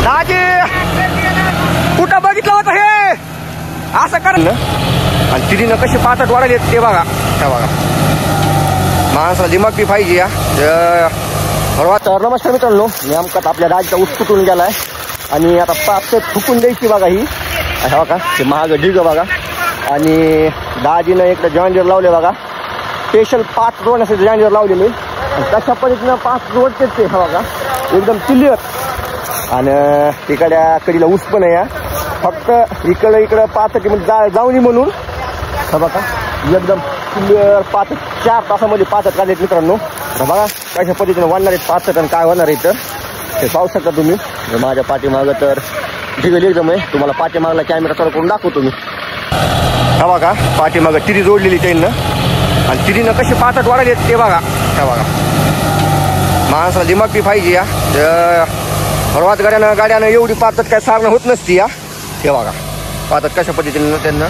दाजी कुठं बघितलं होतं हे असं कर आणि तिरीनं कशी पाचट वाढायला ते बघा. त्या बघा माणसाला दिमाग बी पाहिजे या. तर नमस्कार मित्रांनो, नेमकाच आपल्या दाजीचा ऊस तुटून गेलाय आणि आता पाचट फुकून द्यायची बघा. ही अशा बघा ते महाग ढिग बघा. आणि दाजीनं इकडे जॉइंडर लावले बघा. स्पेशल 5 जोडण्यासाठी जॉइंडर लावलेले आणि तशा पद्धतीनं 5 जोडतेच ते बघा एकदम क्लिअर. आणि तिकडल्या कडीला ऊस पण आहे या. फक्त इकडं पाचटीमध्ये जाऊनी म्हणून बघा एकदम क्लिअर 4 तासामध्ये पाचट काढलेत मित्रांनो. बघा कशा पद्धतीने वाढणार आहेत पाचट आणि काय होणार आहे तर ते पाहू शकता तुम्ही. माझ्या पाठीमागं तर ढिगल एकदम आहे. तुम्हाला पाठीमागला कॅमेरा चालू करून दाखवतो मी. हा बघा पाठीमागं तिरी जोडलेली त्यांना आणि तिरीनं कशी पाचट वाढायला ते बघा. हा बघा माणसाला दिमाग बी पाहिजे या. हळवात गाड्यानं एवढी पाचट काय सारणं होत नसती या. हे बघा पाचट कशा पद्धतीनं त्यांना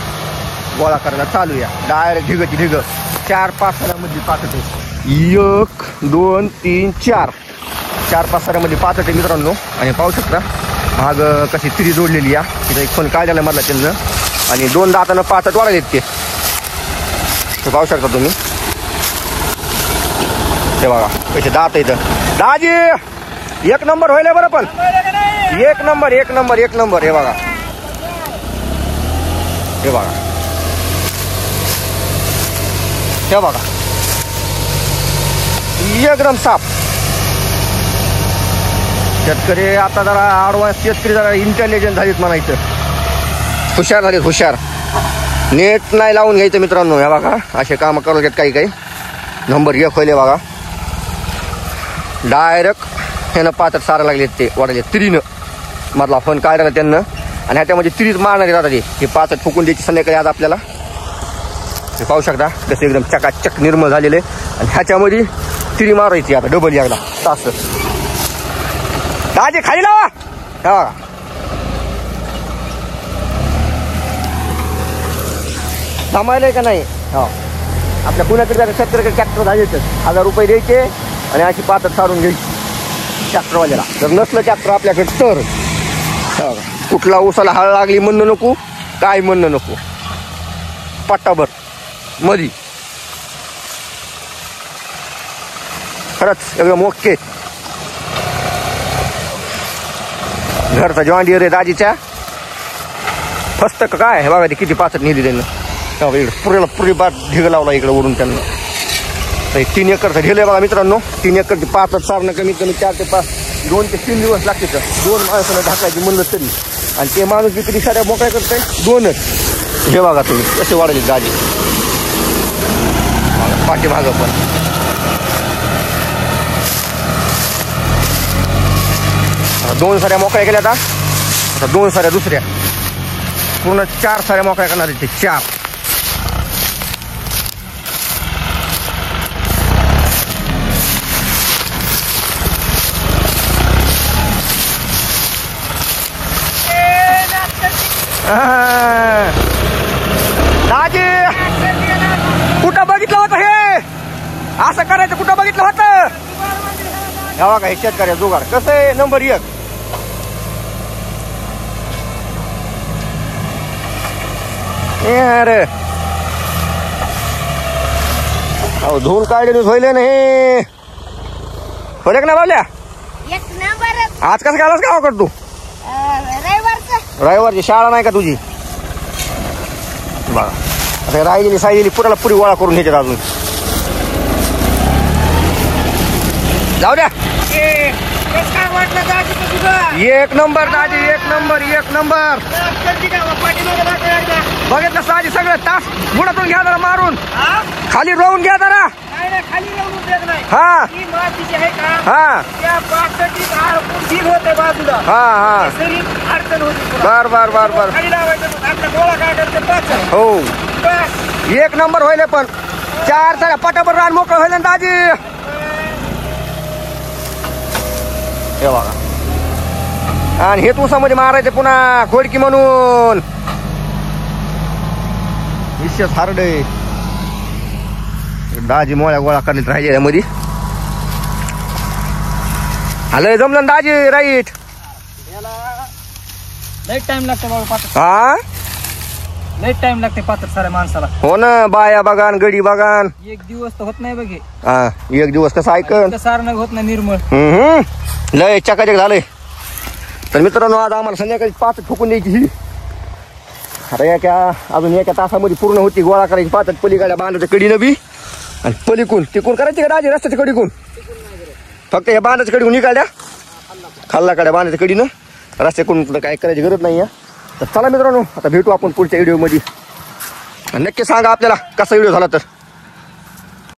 गोळा करायला चालू या. डायरेक्ट ढिगची ढिग 4-5 साऱ्यामध्ये पाचट आहे. 1 2 3 4 4-5 साऱ्यामध्ये पाचट आहे मित्रांनो. आणि पाहू शकता माग कशी तिरी जोडलेली या. तिथं एक फोन काढलेला मधला त्यांना आणि 2 दातानं पाचट वाढायला ते पाहू शकता तुम्ही. ते बघा कसे दात येतं. दाजी 1 नंबर होईल बरं पण 1 नंबर 1 नंबर 1 नंबर. हे बघा हे बघा हे बघा एकदम साफ. शेतकरी आता जरा ॲडव्हान्स शेतकरी जरा इंटेलिजंट झालीत म्हणायचं. हुशार झालेत हुशार. नेट नाही लावून घ्यायचं मित्रांनो. हे बघा असे कामं करू घेत काही नंबर 1 होईल बघा. डायरेक्ट ह्यानं पाचट सारा लागलेत ते वाढले तिरीनं मधला फोन काढायला त्यांना आणि ह्याच्यामध्ये तिरीच मारणार आहेत. आता हे पाचट फुकून द्यायची संध्याकाळी आज आपल्याला. हे पाहू शकता कसं एकदम चकाचक निर्मळ झालेले आणि ह्याच्यामध्ये तिरी मारायची आता डबल यायला तास. दाजी खाली लावा. हा बघा थांबायला का नाही. हा आपल्या पुण्याकडे शेतकऱ्याकडे ट्रॅक्टर झालेच 1000 रुपये द्यायचे आणि अशी पाचट सारून घ्यायची ट्रॅक्टरवाल्याला. जर नसलं ट्रॅक्टर आपल्याकडे तर कुठला ऊसाला हळ लागली म्हणणं नको काय म्हणणं नको. पट्टाभर मधी खरंच एकदम ओके. घरचा जॉइंडियर आहे दाजीच्या. फस्त काय बघा ते किती पाचट नेली त्यांना. इकडे पुरी बात ढिग लावला इकडे ओढून त्यांना. 3 एकरचं ढेल आहे बघा मित्रांनो. 3 एकरची पाचट सारणं कमीत कमी 4 ते 5 2 ते 3 दिवस लागते. 2 माणसाला ढाकायची म्हणलं तरी आणि ते माणूस बी कधी साऱ्या मोकळ्या करताय 2च. हे बघा तुम्ही कसे वाढले दाजी पाठीमागं पण. दोन साऱ्या मोकळ्या केल्या आता 2 साऱ्या दुसऱ्या पूर्ण 4 साऱ्या मोकळ्या करणार ते 4. दाजी कुठं बघितलं होतं हे असं करायचं. कुठं बघितलं होतं. हे बघा हे शेतकऱ्या जुगाड कसं आहे नंबर 1. अरे अहो धूल काढले होईल नाही होले का ना बाबल्या. आज कसं गेलास गावाकडं तू. रविवारची शाळा नाही का तुझी. बघा आता राहिलेली साहिलेली पुराला पुरी गोळा करून घ्यायच्यात अजून. जाऊ द्या. 1 नंबर दाजी 1 नंबर 1 नंबर. बघितलं साजी सगळं तास बुडातून घ्या जरा मारून खाली रोवून घ्या जरा. हा हा बर बर बर बर हो 1 नंबर होईल पण 4 साऱ्या पटापट रान मोकळं होईल ना दाजी. हे बघा आणि हे तुसामध्ये मारायचे पुन्हा खोडकी म्हणून. विशेष हार्ड आहे. दाजी मोळ्या गोळा करण्यात राहिलेल्या मध्ये आलंय जमलं दाजी राईट. लई टाइम लागते बाबा पात्र, हा लई टाइम लागते पात्र साऱ्या माणसाला. हो ना, बाया बघान गडी बघान. एक दिवस तर होत नाही बघे, हा एक दिवस कसं ऐकन. सारं होत नाही निर्मळ. लय चकाचक झालंय. तर मित्रांनो आज आम्हाला संध्याकाळी 5 ठोकून द्यायची ही. आता अजून एका तासामध्ये पूर्ण होती. गोळा करायची 5 पलीकडे बांधायच्या कडीनं बी आणि पलीकून तिकून करायची का राजी रस्त्याच्या कडीकून. फक्त या बांधाच्या कडीकून निघाल्या खाल्लाकडे बांधाच्या कडीनं. रस्त्याकडून काय करायची गरज नाही आहे. तर चला मित्रांनो आता भेटू आपण पुढच्या व्हिडिओमध्ये. नक्की सांगा आपल्याला कसा व्हिडिओ झाला तर.